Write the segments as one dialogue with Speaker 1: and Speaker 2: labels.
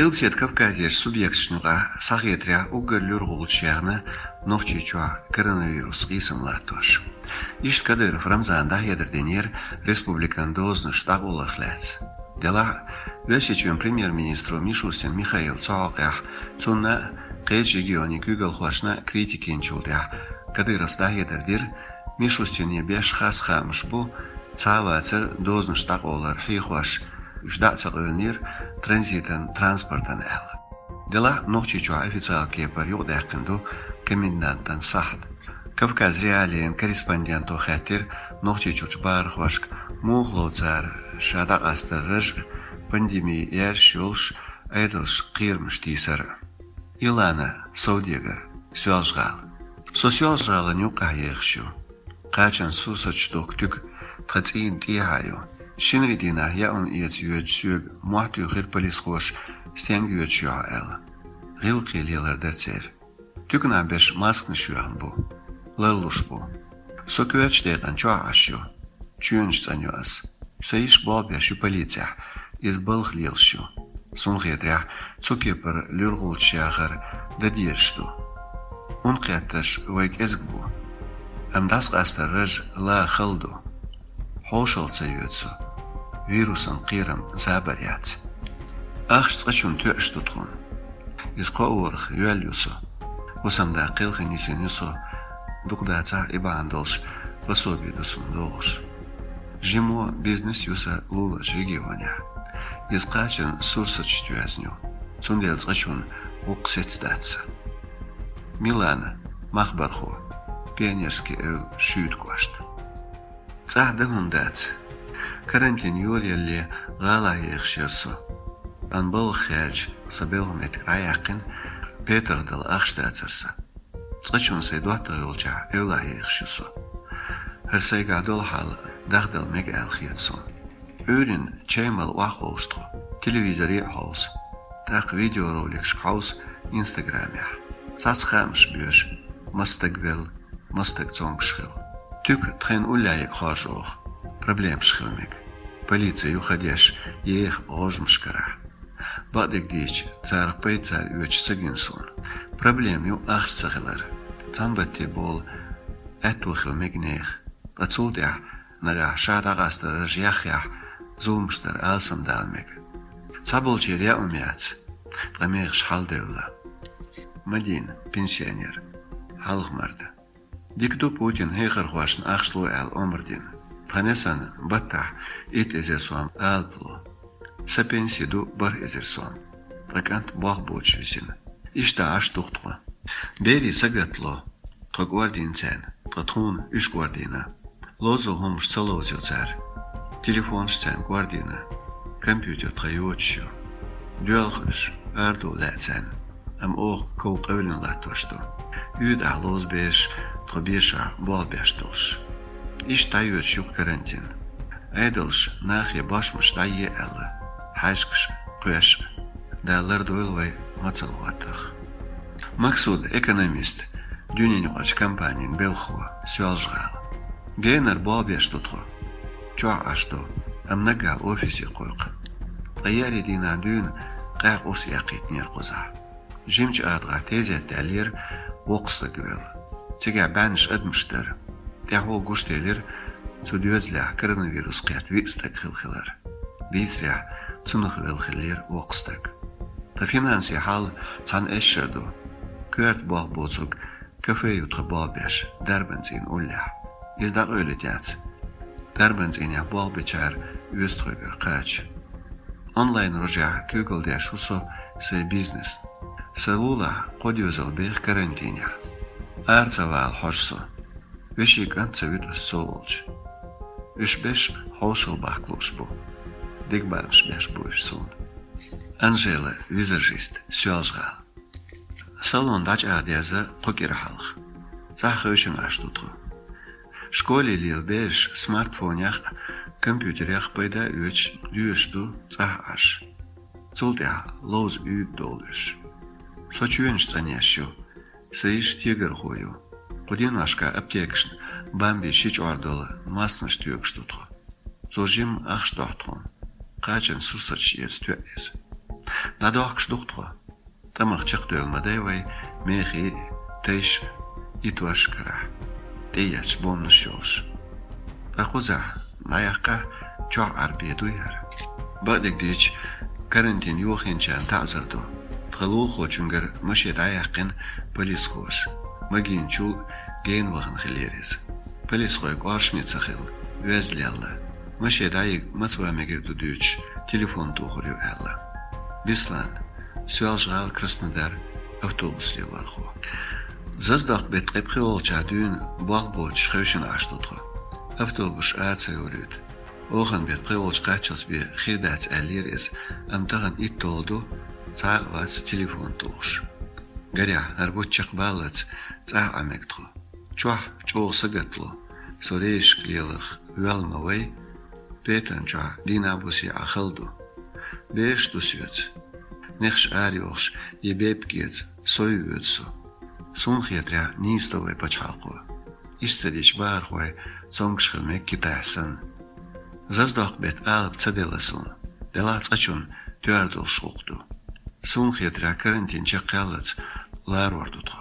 Speaker 1: Ilgset Kafkazier subjektšnuga sagetria ugerlur gulçyağına nohçiçua koronavirus qisimlatmış. İşt Kadyrov Ramzanda yedirdenir Respublikan doznuş dağulaqlats. Dela Veşiçün Premier-Ministru Mishustin Mikhail Tsoğaqyaq çunna qeyç regioni gügelxoşna kritikin çuldya. Kadyrov da yedirdir Mishustin beş xas xamış bu çavatır doznuş dağular hiyxoş Ждаться гонир транзитен транспортен эл. Дела ночи чуа официалки период эхкенду комендантен сахт. Кавказ реалиен корреспонденту хатир ночи чуч бархвашк мухлоцар шадак астырыж пандемия ершулш айдылш қирмыш тисер. Илана Саудегер сюалжгал. Социалжгалы нюка ехшу. Қачан сусач доктук тхацин тихайо. Шинридина яун иетюетсюг муату хирполисхош стенгюетшуа эл. Гилкилелер дерцер. Тюкна беш маскны шуан бу. Лерлуш бу. Сокюетштеган чуашу. Чуенштанюас. Саиш бобяшу полиция. Из балхлилшу. Сунхетря цукепер люргулчагар дадиршту. Ункяташ вайк эзгбу. Амдас гастарыж ла хылду. Hoşal sayıyorsa, virüsün qıram zabariyat. Ağççıqçun tüş tutqun. İsqa uğrıq yölyusu. Usamda qılğın isyunusu, duqdaca ibandolş, pasobidusun doğuş. Jimo biznes yusa lulaç regionia. İsqaçın sursaç tüyaznyu. Sundelçqçun uqsetstatsa. Milan, Mahbarxu, pionerski ev şüyt qoşt. Цахда хундат. Карантин юльялли гала ехшерсу. Анбал хадж сабелмет раяқин Петердал ахштацарса. Цачун сайдуатта юлча эвла ехшусу. Херсайгадол хал дагдал мегал хиетсон. Өрин чаймал вахолстру. Телевизори хаус. Так видеоролик шхаус Инстаграмя. Сас хамш бюш. Мастагвел. Мастагцонгшхил. Тюк тхэн улляйк хожох. Проблем шхилмик. Полиция уходяш ех ожмшкара. Бадык дич цар пейцар үч сагинсон. Проблем ю ахсахилар. Цанбатте бол эту хилмигнех. Ацулдя нага шада гастар жяхя зумштар алсандалмик. Цаболчеря умяц. Памех шхалдевла. Мадин пенсионер. Халхмарда. Дикду Путин хейхар хуашн ахшлу эл омрдин. Панесан баттах ит эзерсуам алплу. Сапенсиду бар эзерсуам. Пракант бах бочвисин. Ишта аш тухтва. Бери сагатло. Трогвардин цен. Тратхун үш гвардина. Лозу хомш цалозю цар. Телефон цен гвардина. Компьютер траючу. Дюалхыш. Арду лацен. Ам ох коу qavlin lattoshtu. Üd ahloz besh. Побеша болбештулш. Иш тайот шук карантин. Айдылш нахе башмыш тайе элы. Хашкш, куяш. Далар дойлвай мацалватах. Максуд, экономист, дюненюгач компаниян белхуа, сюалжгал. Гейнер болбештутху. Чуа ашту, амнага офиси койк. Аяри динан дюн қақ ус яқитнер қоза. Жимч адға тезет дәлер оқсы гвел. Тига банш адмштар. Тяхол гуштелер цудюзля коронавирус қят вистак хилхилар. Дисря цунухвел хилер оқстак. Та финанси хал цан эшшерду. Кверт бал боцук кафе ютха балбеш дарбензин улля. Изда öyle дяц. Дарбензин я бал бечар üströger qaç. Онлайн рожа Google дя шусо се бизнес. Савула qodюзал бех карантиня. Арцавал хошсу. Вешик анцавит солч. Ушбеш хошел бахклушбу. Дигбарш беш буйшсун. Анжела визажист сюалжгал. Салон дач адяза қокирахалх. Цахышын аштутру. Школе лил беш смартфонях компьютерях пайда үч дюшту цах аш. Цултя лоз үй долыш. Сочуенш цанящу. Саиш тигр хою. Qudinashka aptekshn bambi shich ordol masnsh tüyökstutru. Zojim achstochtron. Qachin susach yes tües. Надоахш духтро. Тамах чахтуэлмадай вай мехи тэйш итуашкара. Тэяч боннушёш. Ахуза наяққа чоқ арбедуяр. Бадик дич карантин юхинчан тазарду. Тхалул хочунгар мышет аяққин полис хош. Магинчул ген вахын хилерез. Полис хой квашмица хил. Везли алла. Мышет аяқ мацвамегерду дүйч. Телефон тухурю алла. Бислан. Сюалжал Краснодар автобус леварху. Заздах бет қепхиол чадуын бағболч хөвшін аштудху. Автобус аацай өрүйд. Оған бет қиолч қачылс бе хирдац әлерез амтаған ит толду цағвац телефон туғш. Гаря арбутчақ балац цағ амектху. Чуах чоғ сыгатлу. Сорейш клелых уялмавай петан чуах динабуси ахылду. Беш тусвец. Нехш ариохш ебепкец сойвецу. Сунхетря нистовой пачалку. Ишцедич бархуай цонгшхылмек китайсан. Заздах бет алып цаделасын. Делац ачун тюардул шуқту. Сунхетря карантин чаққалыц лар ортуту.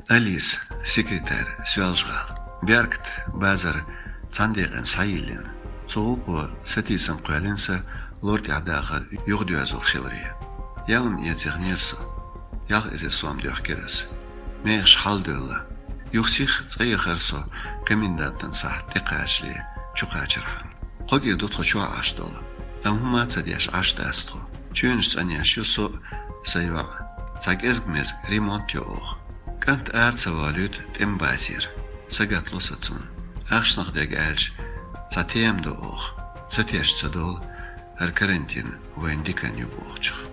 Speaker 1: Алис, секретарь, сюалжғал. Бяркт базар цандеген сайылын. Соғуқу сәтейсін қуалынса лорд ядағыр юғдуязыл хилрия. Ялым етігнерсі. Ял ересуам дүйіқкересі. Мейш халдуылы. Юқсих цайықарсо коменданттан сах теқачлі чуқачырхан. Қоги дұтқы чуа аштолы. Амхума цадяш аштасту. Чүйініш цаняш юсу сайва. Цаг ezgmez ремонт yoğ. Kant artsa valüt tembazir. Sagat lusatsun. Axşnaq deg elç. Satiyem de oğ. Satyaş sadol. Her karantin vayndikan yuboğçıq.